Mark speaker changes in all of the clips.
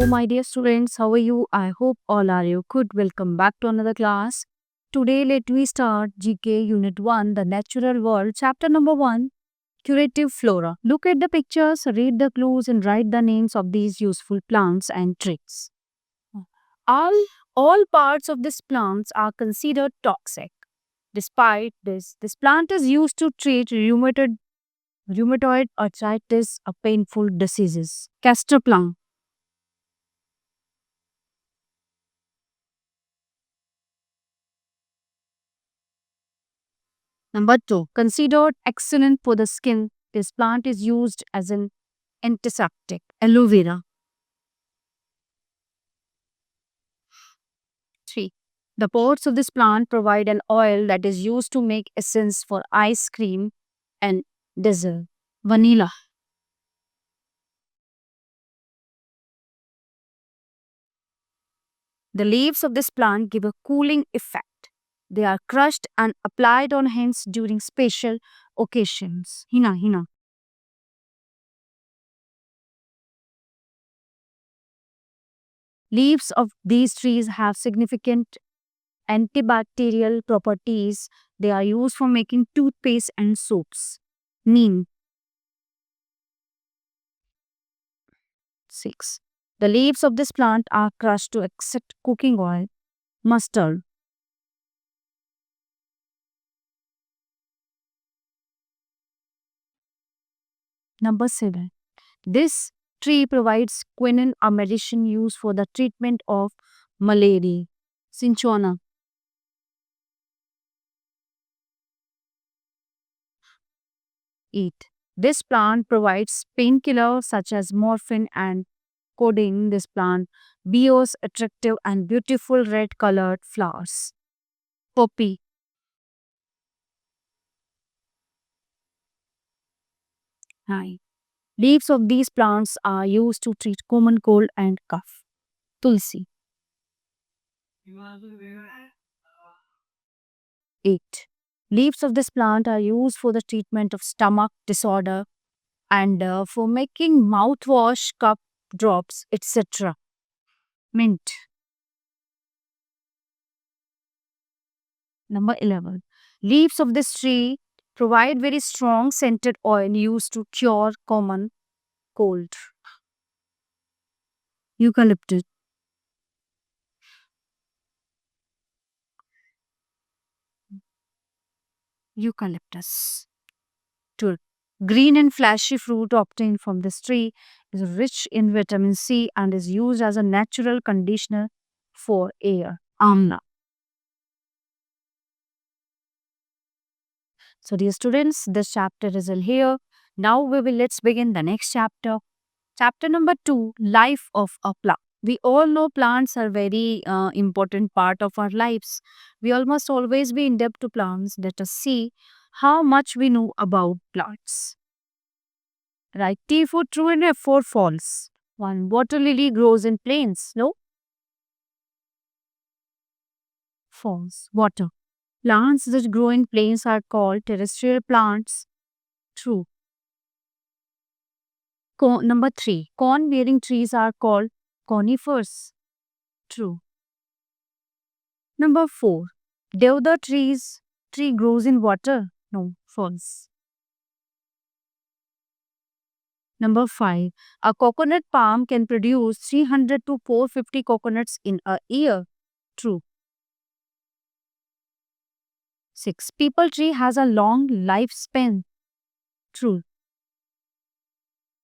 Speaker 1: Hello, my dear students. How are you? I hope all are you good. Welcome back to another class. Today, let me start GK Unit 1, The Natural World, Chapter number 1, Curative Flora. Look at the pictures, read the clues, and write the names of these useful plants and trees. All, all parts of this plants are considered toxic. Despite this plant is used to treat rheumatoid arthritis, a painful diseases. Castor plant. Number 2, considered excellent for the skin. This plant is used as an antiseptic. Aloe vera. 3. The pods of this plant provide an oil that is used to make essence for ice cream and dessert. Vanilla. The leaves of this plant give a cooling effect. They are crushed and applied on hands during special occasions. Hina. Leaves of these trees have significant antibacterial properties. They are used for making toothpaste and soaps. Neem. 6. The leaves of this plant are crushed to extract cooking oil. Mustard. Number 7. This tree provides quinine, a medicine used for the treatment of malaria. Cinchona. 8. This plant provides painkillers such as morphine and codeine. This plant bears attractive and beautiful red colored flowers. Poppy. 9. Leaves of these plants are used to treat common cold and cough. Tulsi. 8. Leaves of this plant are used for the treatment of stomach disorder and for making mouthwash, cup drops, etc. Mint. Number 11. Leaves of this tree provide very strong scented oil used to cure common cold. Eucalyptus. Eucalyptus. 12. Green and fleshy fruit obtained from this tree is rich in vitamin C and is used as a natural conditioner for air. Amla. So, dear students, this chapter is in here. Now let's begin the next chapter. Chapter number 2, Life of a Plant. We all know plants are very important part of our lives. We all must always be in depth to plants. Let us see how much we know about plants. Right, T for true and F for false. 1. Water lily grows in plains. No? False. Water. Plants that grow in plains are called terrestrial plants. True. Number 3. Corn bearing trees are called conifers. True. Number 4. Deodar tree grows in water. No, false. Number 5. A coconut palm can produce 300 to 450 coconuts in a year. True. 6. People tree has a long lifespan. True.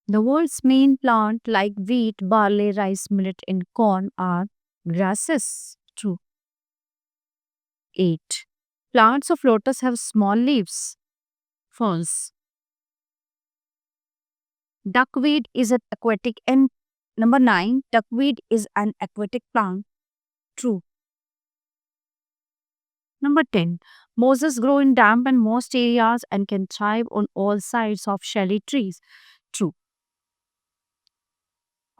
Speaker 1: The world's main plant like wheat, barley, rice, millet and corn are grasses. True. 8. Plants of lotus have small leaves. False. Duckweed is an aquatic and number 9. Duckweed is an aquatic plant. True. Number 10. Moses grow in damp and moist areas and can thrive on all sides of shelly trees. True.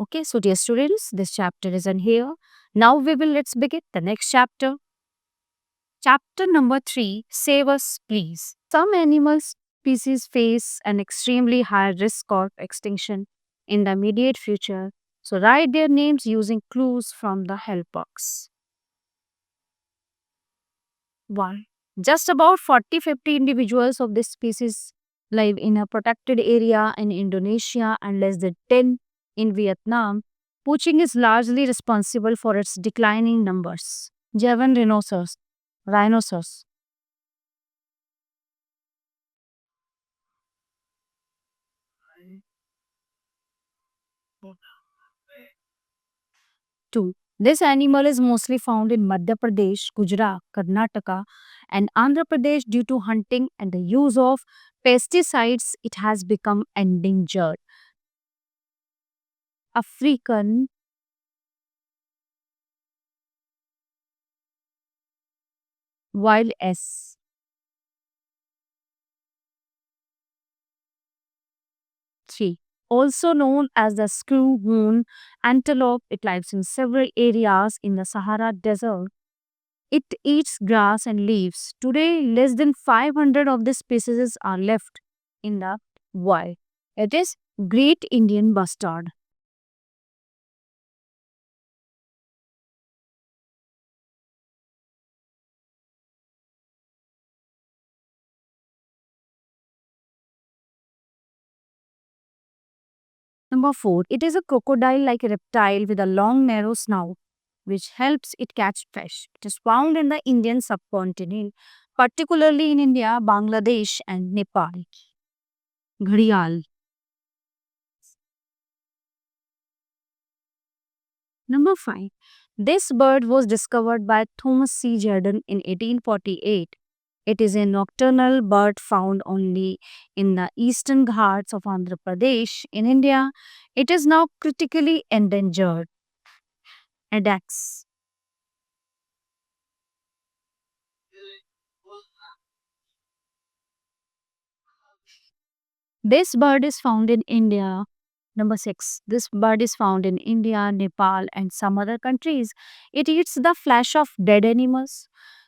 Speaker 1: Okay, so dear students, this chapter is in here. Now let's begin the next chapter. Chapter number 3, Save Us Please. Some animal species face an extremely high risk of extinction in the immediate future. So write their names using clues from the help box. 1. Just about 40-50 individuals of this species live in a protected area in Indonesia and less than 10 in Vietnam. Poaching is largely responsible for its declining numbers. Javan rhinoceros. 2. This animal is mostly found in Madhya Pradesh, Gujarat, Karnataka, and Andhra Pradesh due to hunting and the use of pesticides. It has become endangered. African wild S. 3. Also known as the screw-horn antelope, it lives in several areas in the Sahara Desert. It eats grass and leaves. Today, less than 500 of these species are left in the wild. It is Great Indian Bustard. Number 4. It is a crocodile-like reptile with a long, narrow snout, which helps it catch fish. It is found in the Indian subcontinent, particularly in India, Bangladesh, and Nepal. Gharial. Number 5. This bird was discovered by Thomas C. Jordan in 1848. It is a nocturnal bird found only in the eastern Ghats of Andhra Pradesh. In India, it is now critically endangered. Adax. This bird is found in India. Number 6. This bird is found in India, Nepal, and some other countries. It eats the flesh of dead animals.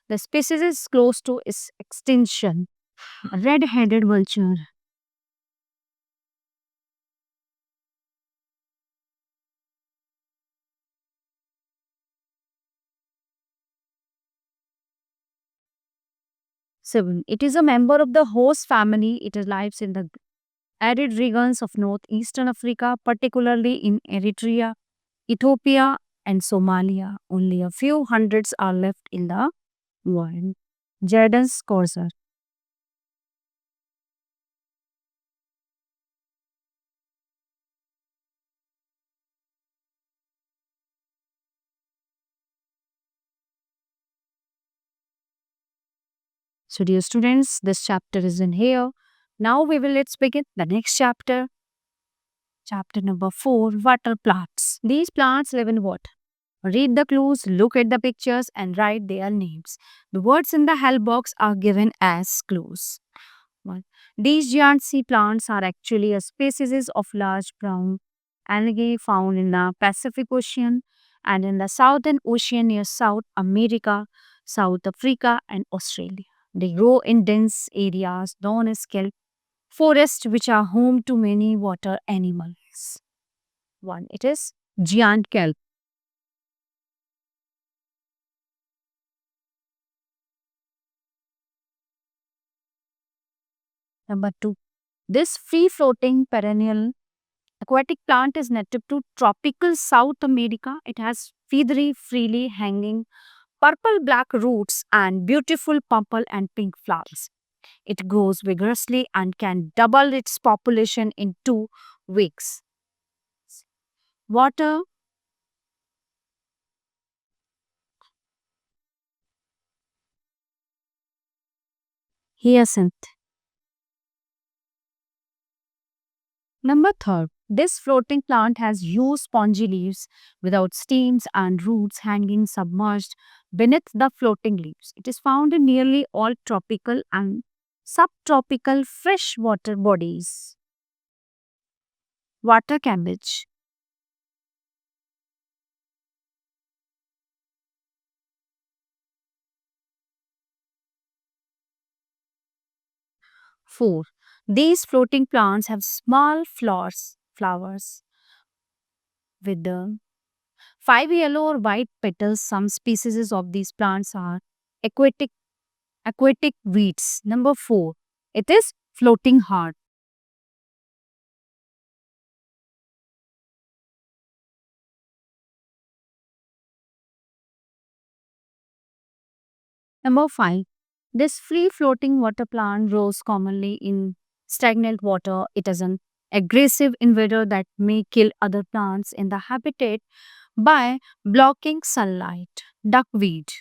Speaker 1: The species is close to its extinction. Red-headed vulture. 7. It is a member of the host family. It lives in the arid regions of northeastern Africa, particularly in Eritrea, Ethiopia, and Somalia. Only a few hundreds are left in the wild. Jordan's corsair. So, dear students, this chapter is in here. Now let's begin the next chapter. Chapter number 4, water plants. These plants live in water. Read the clues, look at the pictures, and write their names. The words in the help box are given as clues. 1. These giant sea plants are actually a species of large brown algae found in the Pacific Ocean and in the Southern Ocean near South America, South Africa, and Australia. They grow in dense areas known as kelp forests, which are home to many water animals. 1. It is giant kelp. Number 2. This free floating perennial aquatic plant is native to tropical South America. It has feathery, freely hanging purple black roots and beautiful purple and pink flowers. It grows vigorously and can double its population in 2 weeks. Water hyacinth. Number 3. This floating plant has huge spongy leaves without stems and roots hanging submerged beneath the floating leaves. It is found in nearly all tropical and subtropical freshwater bodies. Water cabbage. 4. These floating plants have small flowers with the 5 yellow or white petals. Some species of these plants are aquatic aquatic weeds. Number 4, it is floating heart. Number 5, this free floating water plant grows commonly in stagnant water. It is an aggressive invader that may kill other plants in the habitat by blocking sunlight. Duckweed.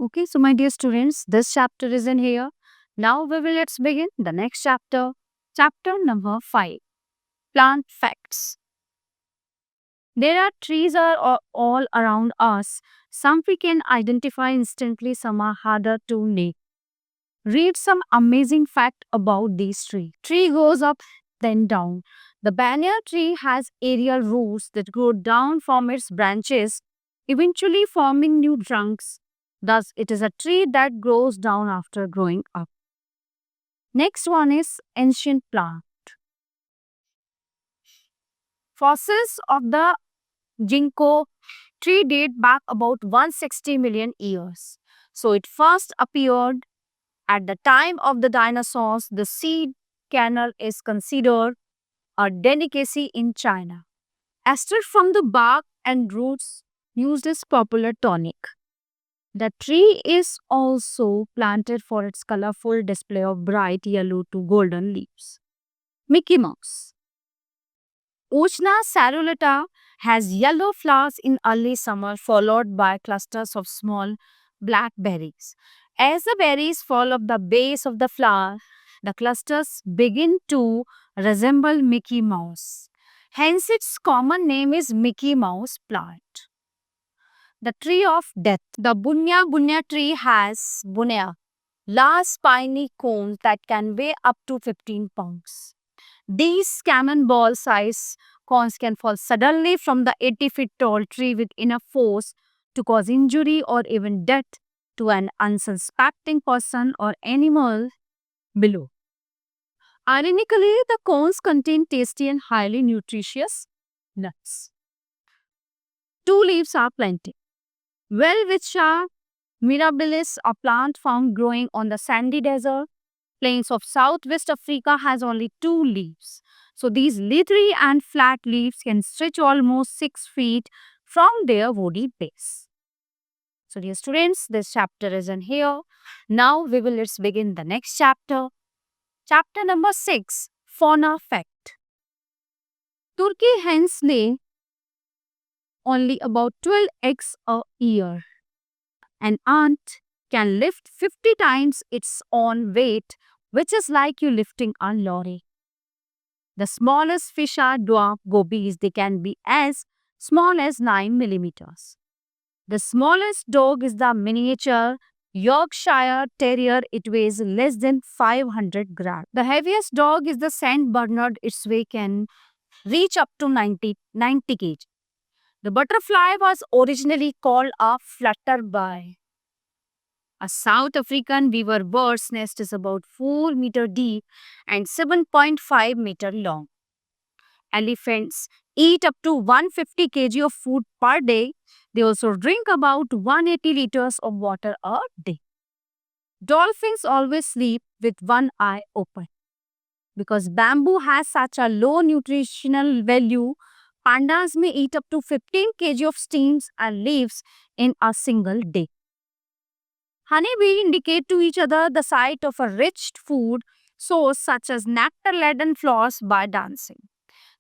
Speaker 1: Okay, so my dear students, this chapter is in here. Now let's begin the next chapter. Chapter number 5, plant facts. There are trees all around us. Some we can identify instantly, some are harder to name. Read some amazing fact about this tree. Tree goes up, then down. The banyan tree has aerial roots that grow down from its branches, eventually forming new trunks. Thus, it is a tree that grows down after growing up. Next one is ancient plant. Fossils of the ginkgo tree date back about 160 million years. So it first appeared at the time of the dinosaurs. The seed kernel is considered a delicacy in China. Extract from the bark and roots used as popular tonic. The tree is also planted for its colorful display of bright yellow to golden leaves. Mickey Mouse. Ochna cerulata has yellow flowers in early summer followed by clusters of small black berries. As the berries fall off the base of the flower, the clusters begin to resemble Mickey Mouse. Hence its common name is Mickey Mouse plant. The tree of death. The bunya tree has large spiny cones that can weigh up to 15 pounds. These cannonball size cones can fall suddenly from the 80 feet tall tree with enough force to cause injury or even death to an unsuspecting person or animal below. Ironically, the cones contain tasty and highly nutritious nuts. Two leaves are plenty. Welwitschia mirabilis, a plant found growing on the sandy desert plains of southwest Africa, has only 2 leaves. So these leathery and flat leaves can stretch almost 6 feet from their woody base. So dear students, this chapter is in here. Now let's begin the next chapter. Chapter number 6, fauna fact. Turkey hens lay only about 12 eggs a year. An ant can lift 50 times its own weight, which is like you lifting a lorry. The smallest fish are dwarf gobies. They can be as small as 9 millimeters. The smallest dog is the miniature Yorkshire Terrier. It weighs less than 500 grams. The heaviest dog is the Saint Bernard. Its weight can reach up to 90 kg. The butterfly was originally called a flutterby. A South African weaver bird's nest is about 4 meter deep and 7.5 meter long. Elephants eat up to 150 kg of food per day. They also drink about 180 liters of water a day. Dolphins always sleep with one eye open. Because bamboo has such a low nutritional value, pandas may eat up to 15 kg of stems and leaves in a single day. Honeybee indicate to each other the site of a rich food source such as nectar-laden flowers by dancing.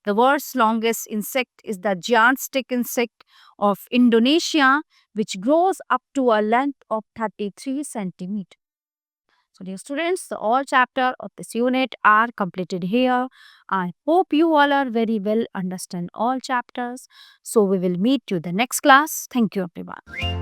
Speaker 1: The world's longest insect is the giant stick insect of Indonesia, which grows up to a length of 33 centimeters. So dear students, the all chapter of this unit are completed here. I hope you all are very well understand all chapters. So we will meet you the next class. Thank you everyone.